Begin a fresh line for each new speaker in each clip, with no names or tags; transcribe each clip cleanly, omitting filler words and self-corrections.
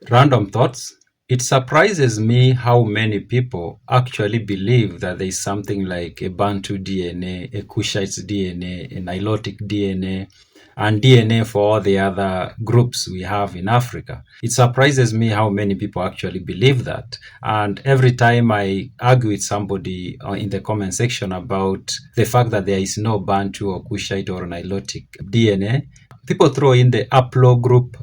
Random thoughts. It surprises me how many people actually believe that there is something like a Bantu DNA, a Cushite DNA, a Nilotic DNA, and DNA for all the other groups we have in Africa. It surprises me how many people actually believe that. And every time I argue with somebody in the comment section about the fact that there is no Bantu or Cushite or Nilotic DNA, people throw in the Aplo group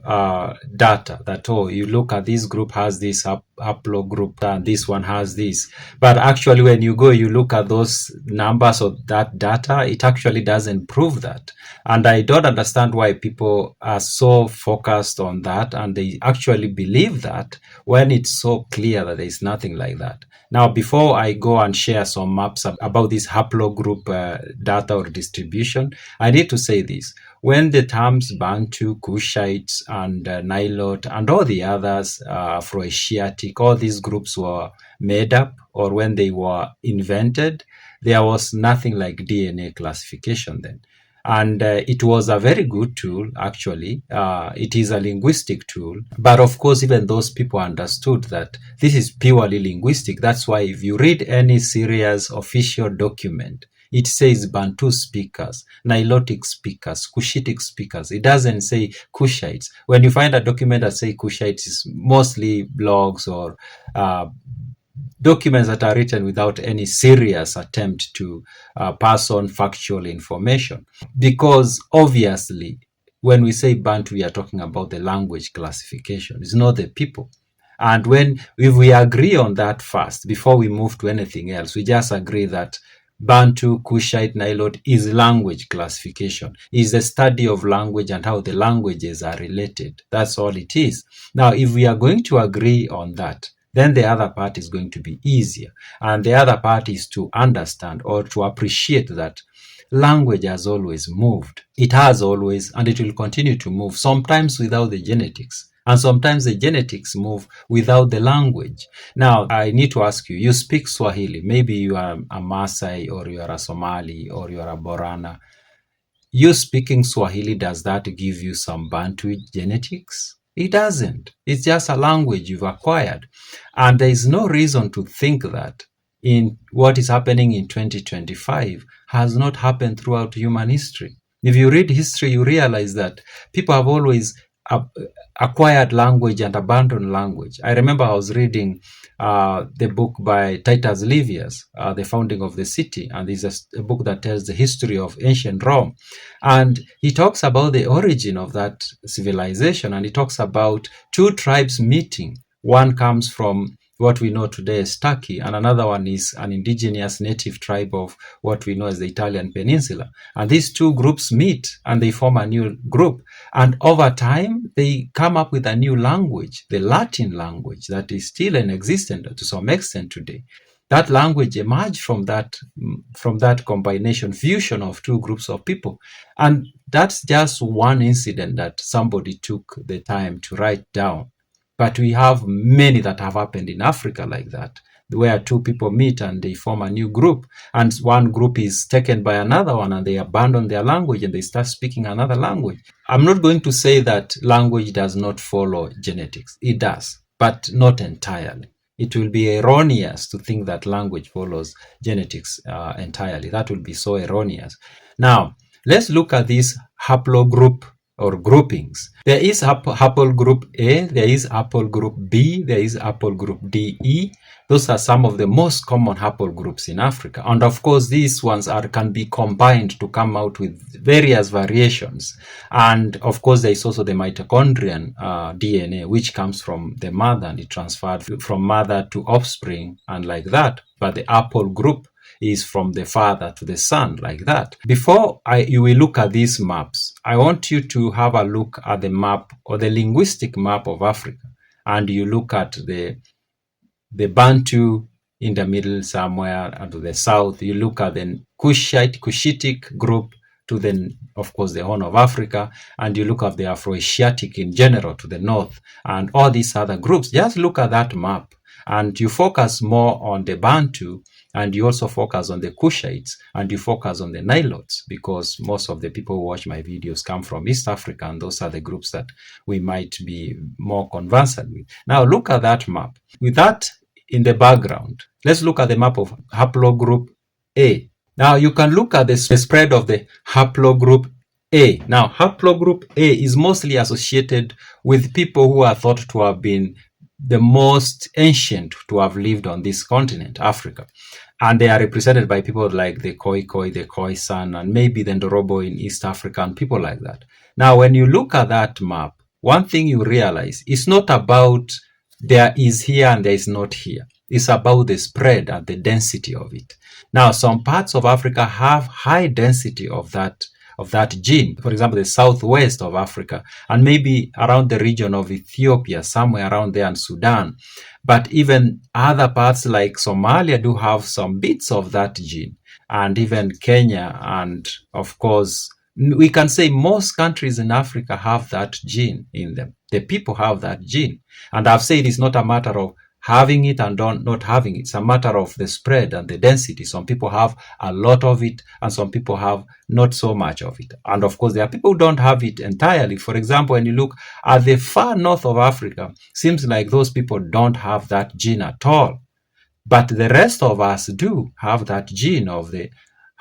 data that, oh, you look at this group has this Aplo group and this one has this. But actually, when you go, you look at those numbers of that data, it actually doesn't prove that. And I don't understand why people are so focused on that and they actually believe that when it's so clear that there's nothing like that. Now, before I go and share some maps about this haplogroup data or distribution, I need to say this. When the terms Bantu, Kushites, and Nilot, and all the others, Afro-Asiatic, all these groups were made up, or when they were invented, there was nothing like DNA classification then. And it was a very good tool, actually. It is a linguistic tool. But of course, even those people understood that this is purely linguistic. That's why if you read any serious official document, it says Bantu speakers, Nilotic speakers, Cushitic speakers. It doesn't say Kushites. When you find a document that says Kushites, it's mostly blogs or documents that are written without any serious attempt to pass on factual information. Because obviously, when we say Bantu, we are talking about the language classification. It's not the people. And if we agree on that first, before we move to anything else, we just agree that Bantu, Kushite, Nilot is language classification, is the study of language and how the languages are related. That's all it is. Now, if we are going to agree on that, then the other part is going to be easier. And the other part is to understand or to appreciate that language has always moved. It has always, and it will continue to move, sometimes without the genetics. And sometimes the genetics move without the language. Now, I need to ask you, you speak Swahili. Maybe you are a Maasai or you are a Somali or you are a Borana. You speaking Swahili, does that give you some Bantu genetics? It doesn't. It's just a language you've acquired. And there is no reason to think that in what is happening in 2025 has not happened throughout human history. If you read history, you realize that people have always acquired language and abandoned language. I remember I was reading the book by Titus Livius, The Founding of the City, and this is a book that tells the history of ancient Rome. And he talks about the origin of that civilization, and he talks about two tribes meeting. One comes from what we know today as Turkey, and another one is an indigenous native tribe of what we know as the Italian peninsula. And these two groups meet and they form a new group. And over time, they come up with a new language, the Latin language, that is still in existence to some extent today. That language emerged from that combination, fusion of two groups of people. And that's just one incident that somebody took the time to write down. But we have many that have happened in Africa like that, where two people meet and they form a new group, and one group is taken by another one and they abandon their language and they start speaking another language. I'm not going to say that language does not follow genetics. It does, but not entirely. It will be erroneous to think that language follows genetics entirely. That will be so erroneous. Now, let's look at this haplogroup or groupings. There is haplogroup A, there is haplogroup B, there is haplogroup DE. Those are some of the most common haplogroups in Africa. And of course, these ones can be combined to come out with various variations. And of course, there is also the mitochondrial DNA, which comes from the mother and it transferred from mother to offspring and like that. But the haplogroup is from the father to the son, like that. Before you will look at these maps, I want you to have a look at the map or the linguistic map of Africa. And you look at the Bantu in the middle somewhere and to the south. You look at the Cushitic group to the, of course, the Horn of Africa. And you look at the Afro-Asiatic in general to the north and all these other groups. Just look at that map and you focus more on the Bantu. and you also focus on the Cushites, and you focus on the Nilotes, because most of the people who watch my videos come from East Africa, and those are the groups that we might be more conversant with. Now look at that map. With that in the background, let's look at the map of haplogroup A. Now you can look at the spread of the haplogroup A. Now haplogroup A is mostly associated with people who are thought to have been the most ancient to have lived on this continent, Africa. And they are represented by people like the Khoikhoi, the Khoisan, and maybe the Ndorobo in East Africa, and people like that. Now, when you look at that map, one thing you realize, it's not about there is here and there is not here. It's about the spread and the density of it. Now, some parts of Africa have high density of that gene. For example, the southwest of Africa, and maybe around the region of Ethiopia, somewhere around there, and Sudan. But even other parts like Somalia do have some bits of that gene, and even Kenya, and of course, we can say most countries in Africa have that gene in them. The people have that gene. And I've said it's not a matter of having it and not having it. It's a matter of the spread and the density. Some people have a lot of it, and some people have not so much of it. And of course, there are people who don't have it entirely. For example, when you look at the far north of Africa, seems like those people don't have that gene at all. But the rest of us do have that gene of the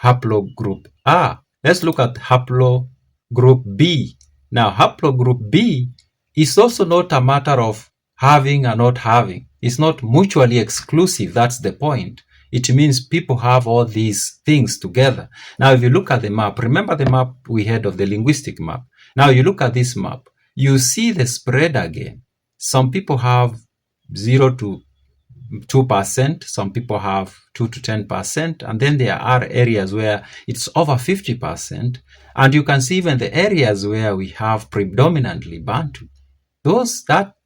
haplogroup A. Let's look at haplogroup B. Now, haplogroup B is also not a matter of having and not having. It's not mutually exclusive. That's the point. It means people have all these things together. Now, if you look at the map, remember the map we had of the linguistic map. Now, you look at this map, you see the spread again. Some people have 0 to 2%, some people have 2 to 10%, and then there are areas where it's over 50%. And you can see even the areas where we have predominantly Bantu.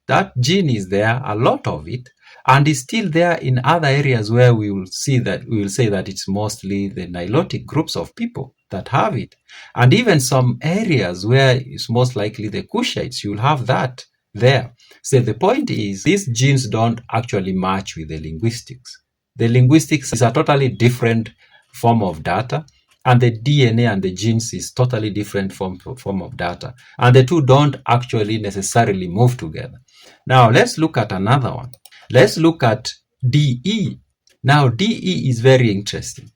That gene is there, a lot of it, and is still there in other areas where we will say that it's mostly the Nilotic groups of people that have it. And even some areas where it's most likely the Cushites, you'll have that there. So the point is, these genes don't actually match with the linguistics. The linguistics is a totally different form of data, and the DNA and the genes is totally different form of data. And the two don't actually necessarily move together. Now, let's look at another one. Let's look at DE. Now, DE is very interesting.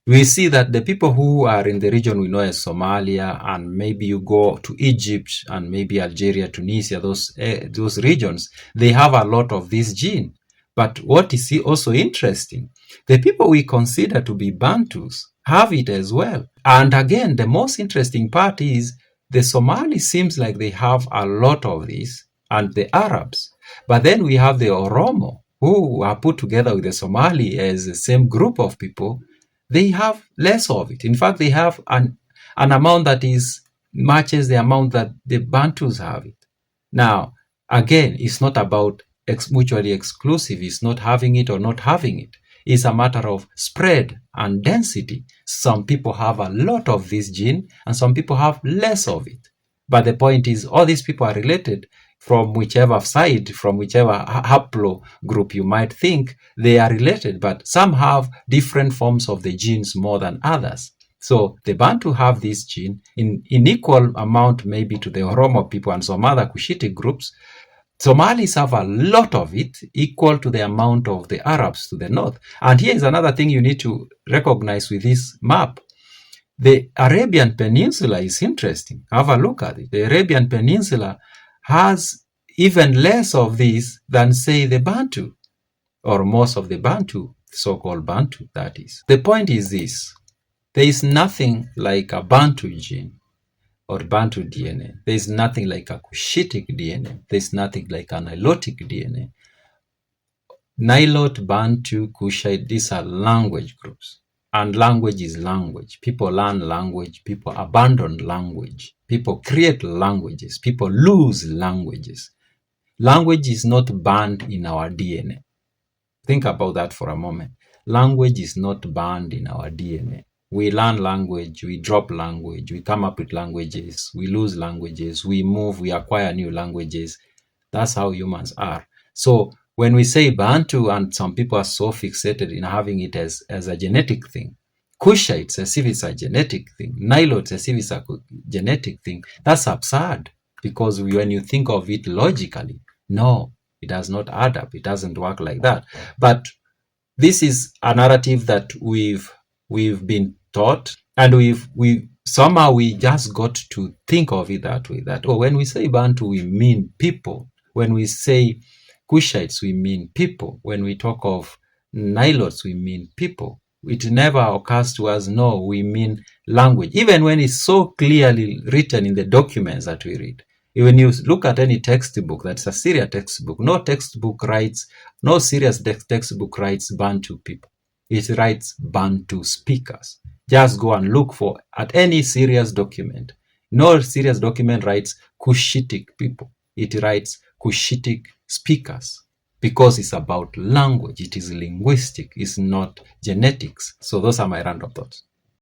We see that the people who are in the region we know as Somalia, and maybe you go to Egypt and maybe Algeria, Tunisia, those regions, they have a lot of this gene. But what is also interesting, the people we consider to be Bantus have it as well. And again, the most interesting part is the Somalis seems like they have a lot of this, and the Arabs. But then we have the Oromo, who are put together with the Somali as the same group of people. They have less of it. In fact, they have an amount that matches the amount that the Bantus have it. Now, again, it's not about mutually exclusive. It's not having it or not having it. It's a matter of spread and density. Some people have a lot of this gene, and some people have less of it. But the point is, all these people are related from whichever side, from whichever haplo group you might think they are related, but some have different forms of the genes more than others. So the Bantu have this gene in equal amount maybe to the Oromo people and some other Cushitic groups. Somalis have a lot of it, equal to the amount of the Arabs to the north. And here is another thing you need to recognize with this map. The Arabian Peninsula is interesting. Have a look at it. The Arabian Peninsula has even less of this than, say, the Bantu, or most of the Bantu, so-called Bantu, that is. The point is this. There is nothing like a Bantu gene or Bantu DNA. There is nothing like a Cushitic DNA. There is nothing like a Nilotic DNA. Nilot, Bantu, Cushite, these are language groups. And language is language. People learn language. People abandon language. People create languages. People lose languages. Language is not banned in our DNA. Think about that for a moment. Language is not banned in our DNA. We learn language, we drop language, we come up with languages, we lose languages, we move, we acquire new languages. That's how humans are. So When we say Bantu, and some people are so fixated in having it as a genetic thing, Cushites as if it's a genetic thing, Nilotes as if it's a genetic thing, that's absurd. Because when you think of it logically, no, it does not add up. It doesn't work like that. But this is a narrative that we've been taught, and we somehow we just got to think of it that way, that when we say Bantu we mean people, when we say Cushites we mean people, when we talk of Nilotes we mean people. It never occurs to us, no, we mean language, even when it's so clearly written in the documents that we read. When you look at any textbook that's a serious textbook, no serious textbook writes Bantu people. It writes Bantu speakers. Just go and look for at any serious document. No serious document writes Cushitic people. It writes Cushitic speakers, because it's about language. It is linguistic. It's not genetics. So those are my random thoughts.